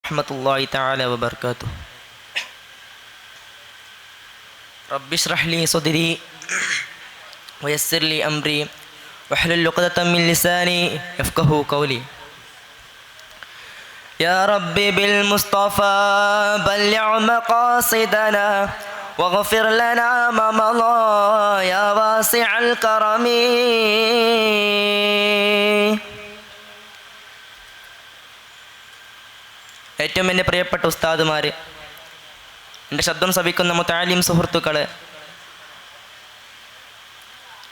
റഹ്മത്തുള്ളാഹി തആല വബറകാതുഹു. റബ്ബി ഇശ്റഹ് ലി സദ്രി വയസ്സിർ ലി അംരി വഹ്ലുൽ ഉഖ്ദതം മിൻ ലിസാനി യഫ്ഖഹു ഖൗലി. യാ റബ്ബി ബിൽ മുസ്തഫാ ബല്ലിഗ് മഖാസിദനാ വഗ്ഫിർ ലനാ മാ മളാ യാ വാസിഅൽ കറമി. ഏറ്റവും എൻ്റെ പ്രിയപ്പെട്ട ഉസ്താദുമാർ, എൻ്റെ ശബ്ദം ശ്രവിക്കുന്ന മുതഅല്ലിം സുഹൃത്തുക്കളെ,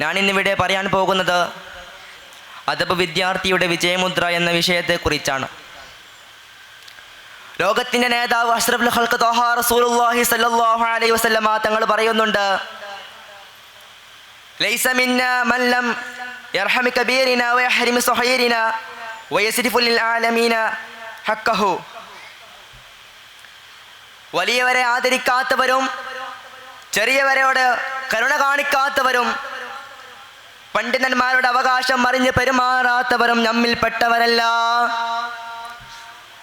ഞാനിന്നിവിടെ പറയാൻ പോകുന്നത് അദബ് വിദ്യാർത്ഥിയുടെ വിജയമുദ്ര എന്ന വിഷയത്തെക്കുറിച്ചാണ്. ലോകത്തിൻ്റെ നേതാവ് അഷ്റഫുൽ ഖൽഖ് ത്വഹ റസൂലുള്ളാഹി സ്വല്ലല്ലാഹു അലൈഹി വസല്ലമ തങ്ങൾ പറയുന്നുണ്ട്, ലൈസ മിന്നാ മൻ ലം യർഹമി കബീരിനാ വയഹ്രിമി സഗീരിനാ വയസ്രിഫു ലിൽ ആലമീന ഹഖ്ഖഹു. വലിയവരെ ആദരിക്കാത്തവരും ചെറിയവരോട് കരുണ കാണിക്കാത്തവരും പണ്ഡിതന്മാരുടെ അവകാശം അറിഞ്ഞ് പെരുമാറാത്തവരും നമ്മിൽപ്പെട്ടവരല്ല.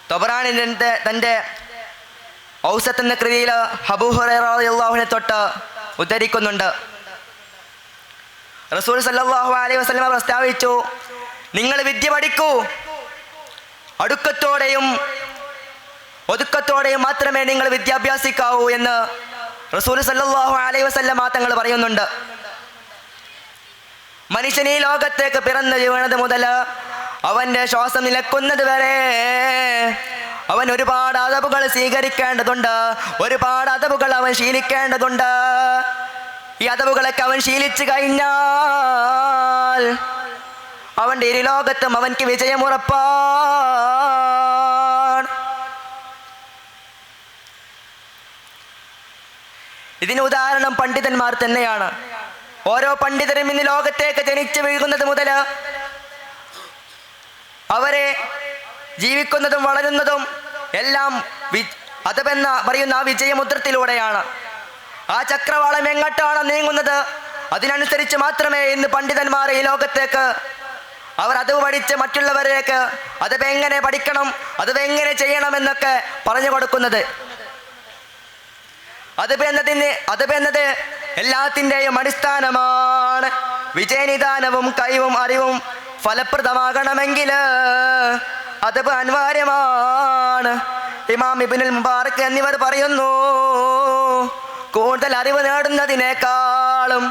തൊബറാനി തൻ്റെ ഔസത്ത് എന്ന കൃതിയിൽ അബൂ ഹുറൈറ റളിയല്ലാഹു അൻഹു തൊട്ട് ഉദ്ധരിക്കുന്നുണ്ട്. റസൂൽ സല്ലല്ലാഹു അലൈഹി വസല്ലം പ്രസ്താവിച്ചു, നിങ്ങൾ വിദ്യ പഠിക്കൂ, അടുക്കത്തോടെയും ഒതുക്കത്തോടെയും മാത്രമേ നിങ്ങൾ വിദ്യാഭ്യാസിക്കാവൂ എന്ന് റസൂൽ സല്ലല്ലാഹു അലൈഹി വസല്ലം തങ്ങൾ പറയുന്നുണ്ട്. മനുഷ്യൻ ഈ ലോകത്തേക്ക് പിറന്നു വീണത് മുതൽ അവൻ്റെ ശ്വാസം നിലക്കുന്നത് വരെ അവൻ ഒരുപാട് അദബുകൾ സ്വീകരിക്കേണ്ടതുണ്ട്, ഒരുപാട് അദബുകൾ അവൻ ശീലിക്കേണ്ടതുണ്ട്. ഈ അദബുകളൊക്കെ അവൻ ശീലിച്ചു കഴിഞ്ഞാൽ അവൻ്റെ ഇരുലോകത്തും അവൻക്ക് വിജയമുറപ്പാണ്. ഇതിന് ഉദാഹരണം പണ്ഡിതന്മാർ തന്നെയാണ്. ഓരോ പണ്ഡിതരും ഇന്ന് ലോകത്തേക്ക് ജനിച്ചു വീഴുന്നത് മുതൽ അവരെ ജീവിക്കുന്നതും വളരുന്നതും എല്ലാം അദബെന്ന പറയുന്ന ആ വിജയമുദ്രത്തിലൂടെയാണ്. ആ ചക്രവാളം എങ്ങോട്ടാണ് നീങ്ങുന്നത് അതിനനുസരിച്ച് മാത്രമേ ഇന്ന് പണ്ഡിതന്മാർ ഈ ലോകത്തേക്ക് അവർ അദബ് പഠിച്ച് മറ്റുള്ളവരേക്ക് അദബ് എങ്ങനെ പഠിക്കണം, അദബ് എങ്ങനെ ചെയ്യണമെന്നൊക്കെ പറഞ്ഞു കൊടുക്കുന്നത്. അദബ് എന്നത് എല്ലാത്തിൻ്റെയും അടിസ്ഥാനമാണ്. വിജയനിദാനവും കഴിവും അറിവും ഫലപ്രദമാകണമെങ്കിൽ അദബ് അനിവാര്യമാണ്. ഇമാം ഇബ്നുൽ മുബാറക് എന്നിവർ പറയുന്നു, കൂടുതൽ അറിവ് നേടുന്നതിനേക്കാളും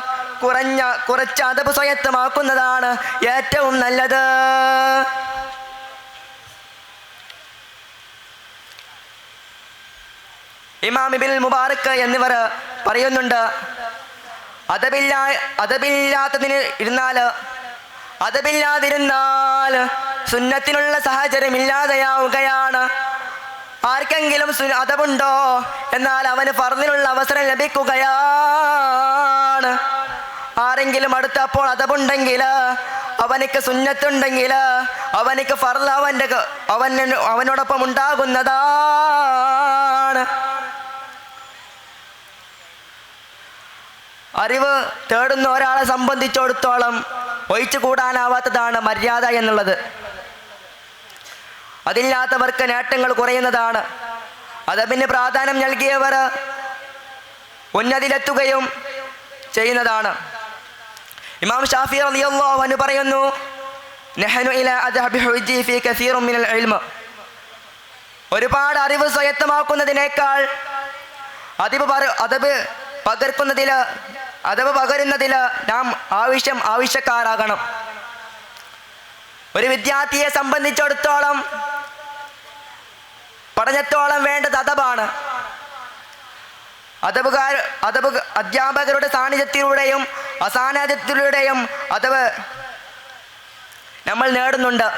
കുറച്ച് അദബ് സ്വായത്തമാക്കുന്നതാണ് ഏറ്റവും നല്ലത്. ഇമാം ഇബ്നുൽ മുബാറക് എന്നിവർ പറയുന്നുണ്ട്, അതബില്ലാതിരുന്നാൽ സുന്നത്തിനുള്ള സാഹചര്യം ഇല്ലാതെയാവുകയാണ്. ആർക്കെങ്കിലും അദബുണ്ടോ എന്നാൽ അവന് ഫർദിനുള്ള അവസരം ലഭിക്കുകയാണ്. ആരെങ്കിലും അടുത്തപ്പോൾ അദബുണ്ടെങ്കിൽ അവനിക്ക് സുന്നത്തുണ്ടെങ്കിൽ അവനിക്ക് ഫർദ് അവനോടൊപ്പം ഉണ്ടാകുന്നതാണ്. അറിവ് തേടുന്ന ഒരാളെ സംബന്ധിച്ചിടത്തോളം ഒഴിച്ചു കൂടാനാവാത്തതാണ് മര്യാദ എന്നുള്ളത്. അതില്ലാത്തവർക്ക് നേട്ടങ്ങൾ കുറയുന്നതാണ്. അദബിന് പ്രാധാന്യം നൽകിയവർ ഉന്നതിയിലെത്തുകയും ചെയ്യുന്നതാണ്. ഇമാം ഷാഫി റളിയല്ലാഹു അൻഹു പറയുന്നു, നഹ്നു ഇലാ അദ്ഹബി ഹുജ്ജി ഫീ കസീറുൻ മിനൽ ഇൽമ. ഒരുപാട് അറിവ് സ്വായത്തമാക്കുന്നതിനേക്കാൾ അദബ് പകരുന്നതിൽ നാം ആവശ്യക്കാരാകണം. ഒരു വിദ്യാർത്ഥിയെ സംബന്ധിച്ചിടത്തോളം പഠനത്തോളം വേണ്ടത് അദബാണ്. അധ്യാപകരുടെ സാന്നിധ്യത്തിലൂടെയും അസാന്നിധ്യത്തിലൂടെയും അദബ് നമ്മൾ നേടുന്നുണ്ട്.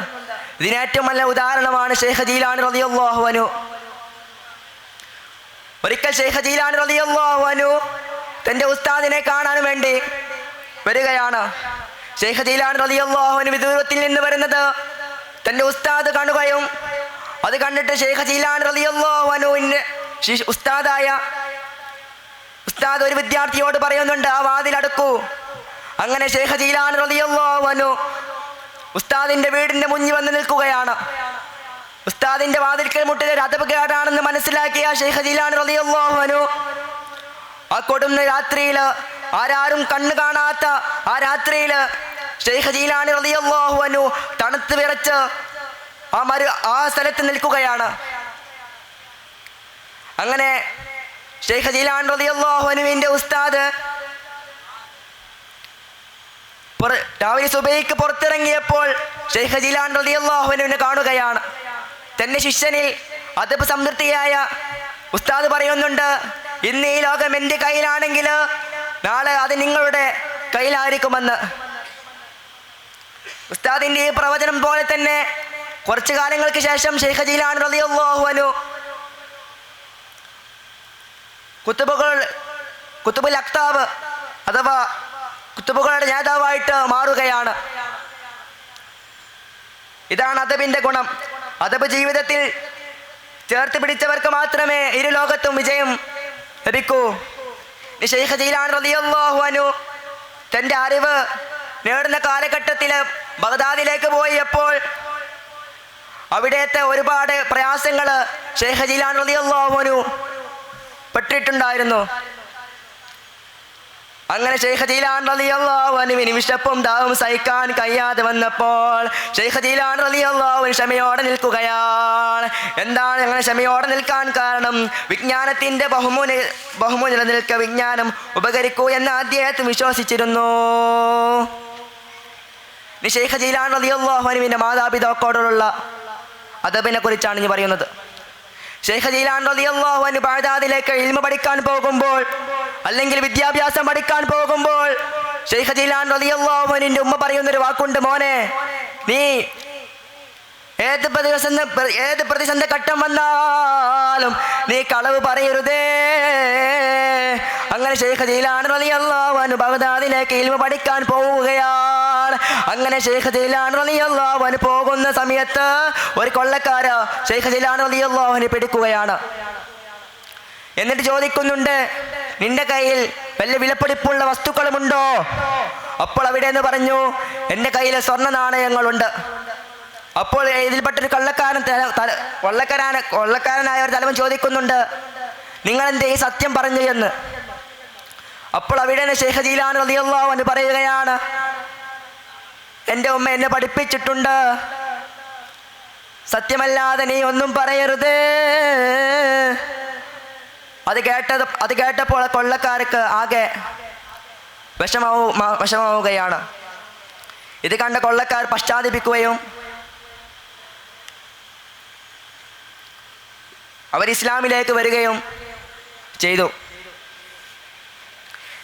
ഇതിനേറ്റവും നല്ല ഉദാഹരണമാണ് ശൈഖ് ജീലാനി റളിയല്ലാഹു അൻഹു. ഒരിക്കൽ ശൈഖ് ജീലാനി റളിയല്ലാഹു അൻഹു തൻ്റെ ഉസ്താദിനെ കാണാൻ വേണ്ടി വരികയാണ്. ശൈഖ് ജീലാനി റളിയല്ലാഹു അൻഹു വിദൂരത്തിൽ നിന്ന് വരുന്നത് തൻ്റെ ഉസ്താദ് കാണുകയും അത് കണ്ടിട്ട് ശൈഖ് ജീലാനി റളിയല്ലാഹു അൻഹുവിൻ്റെ ഉസ്താദ് ഒരു വിദ്യാർത്ഥിയോട് പറയുന്നുണ്ട്, ആ വാതിലടക്കൂ. അങ്ങനെ ശൈഖ് ജീലാനി റളിയല്ലാഹു അൻഹു ഉസ്താദിൻ്റെ വീടിൻ്റെ മുന്നിൽ വന്ന് നിൽക്കുകയാണ്. ഉസ്താദിന്റെ വാതിൽക്കൽ മുട്ടിൽ ഒരു അദബ് കേടാണെന്ന് മനസ്സിലാക്കിയ ശൈഖ് ജീലാനി റളിയല്ലാഹു അൻഹു ആ കൊടുന്ന രാത്രിയിൽ, ആരാരും കണ്ണു കാണാത്ത ആ രാത്രിയിൽ ശൈഖ് ജീലാനി റളിയല്ലാഹു അൻഹു തണുത്ത് വിറച്ച് ആ സ്ഥലത്ത് നിൽക്കുകയാണ്. അങ്ങനെ ശൈഖ് ജീലാനി റളിയല്ലാഹു അൻഹുവിന്റെ ഉസ്താദ് രാവിലെ സുബഹിക്ക് പുറത്തിറങ്ങിയപ്പോൾ ശൈഖ് ജീലാനി റളിയല്ലാഹു അൻഹുവിനെ കാണുകയാണ്. തന്റെ ശിഷ്യനിൽ അദബ് സംതൃപ്തിയായ ഉസ്താദ് പറയുന്നുണ്ട്, ഇന്ന് ഈ ലോകം എൻ്റെ കയ്യിലാണെങ്കിൽ നാളെ അത് നിങ്ങളുടെ കയ്യിലായിരിക്കുമെന്ന്. ഉസ്താദിന്റെ ഈ പ്രവചനം പോലെ തന്നെ കുറച്ചു കാലങ്ങൾക്ക് ശേഷം ശൈഖ് ജീലാനി റളിയല്ലാഹു അൻഹു കുത്തുബുൽ അക്താബ് അഥവാ കുത്തുബുകളുടെ നേതാവായിട്ട് മാറുകയാണ്. ഇതാണ് അദബിന്റെ ഗുണം. അദബ് ജീവിതത്തിൽ ചേർത്ത് പിടിച്ചവർക്ക് മാത്രമേ ഇരു ലോകത്തും വിജയം ലഭിക്കൂ. ശൈഖ് ജീലാനി റളിയല്ലാഹു അൻഹു തൻ്റെ അറിവ് നേടുന്ന കാലഘട്ടത്തിൽ ബഗ്ദാദിലേക്ക് പോയപ്പോൾ അവിടത്തെ ഒരുപാട് പ്രയാസങ്ങൾ ശൈഖ് ജീലാനി റളിയല്ലാഹു അൻഹു പെട്ടിട്ടുണ്ടായിരുന്നു. അങ്ങനെ ശൈഖ് ജീലാനി റളിയല്ലാഹു അൻഹുവിന് വിശപ്പും ദാഹവും സഹിക്കാൻ കഴിയാതെ വന്നപ്പോൾ ശൈഖ് ജീലാനി റളിയല്ലാഹു അൻഹു ക്ഷമയോടെ നിൽക്കുകയാണ്. എന്താണ് അങ്ങനെ ക്ഷമയോടെ നിൽക്കാൻ കാരണം? വിജ്ഞാനത്തിൻ്റെ ബഹുമൂല്യം നിൽക്കുക, വിജ്ഞാനം ഉപകരിക്കൂ എന്ന് അദ്ദേഹത്തിന് വിശ്വസിച്ചിരുന്നു. ശൈഖ് ജീലാനി റളിയല്ലാഹു അൻഹുവിൻ്റെ മാതാപിതാക്കളോടുള്ള അദബിനെ കുറിച്ചാണ് ഇനി പറയുന്നത്. ശൈഖ് ജീലാനി റളിയല്ലാഹു അൻഹു ബഗ്ദാദിലേക്ക് ഇൽമ പഠിക്കാൻ പോകുമ്പോൾ, അല്ലെങ്കിൽ വിദ്യാഭ്യാസം പഠിക്കാൻ പോകുമ്പോൾ ശൈഖ് ജീലാനി റളിയല്ലാഹു അൻഹുവിന്റെ ഉമ്മ പറയുന്നൊരു വാക്കുണ്ട്, മോനെ നീ ഏത് പ്രതിസന്ധി ഘട്ടം വന്നാലും നീ കളവ് പറയരുതേ. അങ്ങനെ ശൈഖ് ജീലാനി റളിയല്ലാഹു അൻഹു ബഗ്ദാദിലേക്ക് ഇൽമ പഠിക്കാൻ പോവുകയാണ്. അങ്ങനെ ശൈഖ് ജീലാനി റളിയല്ലാഹു അൻഹു പോകുന്ന സമയത്ത് ഒരു കൊള്ളക്കാര് ശൈഖ് ജീലാനി റളിയല്ലാഹു അൻഹു പിടിക്കുകയാണ്. എന്നിട്ട് ചോദിക്കുന്നുണ്ട്, നിന്റെ കയ്യിൽ വല്ല വിലപിടിപ്പുള്ള വസ്തുക്കളുമുണ്ടോ? അപ്പോൾ അവിടെ നിന്ന് പറഞ്ഞു, എൻ്റെ കയ്യിൽ സ്വർണ്ണ നാണയങ്ങളുണ്ട്. അപ്പോൾ ഇതിൽപ്പെട്ടൊരു കൊള്ളക്കാരനായ ഒരു തലവൻ ചോദിക്കുന്നുണ്ട്, നിങ്ങളെന്തേ ഈ സത്യം പറഞ്ഞു എന്ന്. അപ്പോൾ അവിടെ ശൈഖ് ജീലാനി റളിയല്ലാഹു അൻഹു പറയുകയാണ്, എൻ്റെ ഉമ്മ എന്നെ പഠിപ്പിച്ചിട്ടുണ്ട്, സത്യമല്ലാതെ നീ ഒന്നും പറയരുത്. അത് കേട്ടപ്പോൾ കൊള്ളക്കാർക്ക് ആകെ വിഷമാവുകയാണ്. ഇത് കണ്ട കൊള്ളക്കാർ പശ്ചാത്തപിക്കുകയും അവർ ഇസ്ലാമിലേക്ക് വരികയും ചെയ്തു.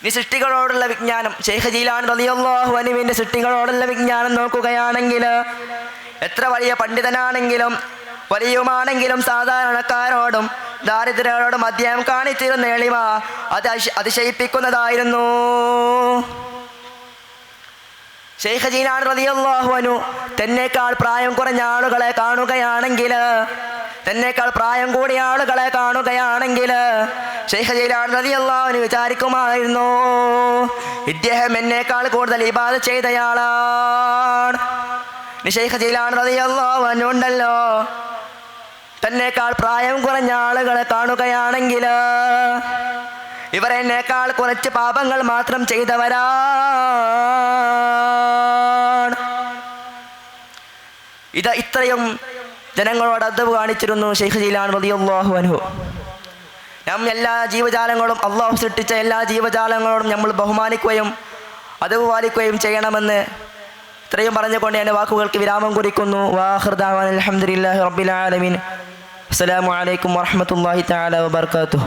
ഇനി സൃഷ്ടികളോടുള്ള വിജ്ഞാനം, ശൈഖ് ജീലാനി റളിയല്ലാഹു അൻഹുവിൻ്റെ സൃഷ്ടികളോടുള്ള വിജ്ഞാനം നോക്കുകയാണെങ്കിൽ, എത്ര വലിയ പണ്ഡിതനാണെങ്കിലും വലിയുമാണെങ്കിലും സാധാരണക്കാരോടും ദാരിദ്ര്യരോടും അദ്ദേഹം കാണിച്ചിരുന്ന എളിമ അത് അതിശയിപ്പിക്കുന്നതായിരുന്നു. ശൈഖ് ജീലാനി റളിയല്ലാഹു അൻഹു തന്നേക്കാൾ പ്രായം കുറഞ്ഞ ആളുകളെ കാണുകയാണെങ്കിൽ, തന്നേക്കാൾ പ്രായം കൂടിയ ആളുകളെ കാണുകയാണെങ്കിൽ ശൈഖ് ജീലാനി റളിയല്ലാഹു അൻഹു വിചാരിക്കുമായിരുന്നു, ഇദ്ദേഹം എന്നേക്കാൾ കൂടുതൽ ഇബാദത്ത് ചെയ്തയാളാണ്. ശൈഖ് ജീലാനി റളിയല്ലാഹു അൻഹു ഉണ്ടല്ലോ, തന്നേക്കാൾ പ്രായം കുറഞ്ഞ ആളുകളെ കാണുകയാണെങ്കിൽ ഇവർ എന്നേക്കാൾ കുറച്ച് പാപങ്ങൾ മാത്രം ചെയ്തവരാണ്. ഇത്രയും ജനങ്ങളോട് അദബ് കാണിച്ചിരുന്നു ശൈഖ് ജീലാനി റളിയല്ലാഹു അൻഹു. എല്ലാ ജീവജാലങ്ങളും, അള്ളാഹു സൃഷ്ടിച്ച എല്ലാ ജീവജാലങ്ങളോടും നമ്മൾ ബഹുമാനിക്കുകയും അദബ് പാലിക്കുകയും ചെയ്യണമെന്ന് ഇത്രയും പറഞ്ഞുകൊണ്ട് എൻ്റെ വാക്കുകൾക്ക് വിരാമം കുറിക്കുന്നു. വാഖിർ ദഅവാന അൽഹംദുലില്ലാഹി റബ്ബിൽ ആലമീൻ. അസ്സലാമു അലൈക്കും വറഹ്മത്തുള്ളാഹി തആല വബറകാതുഹു.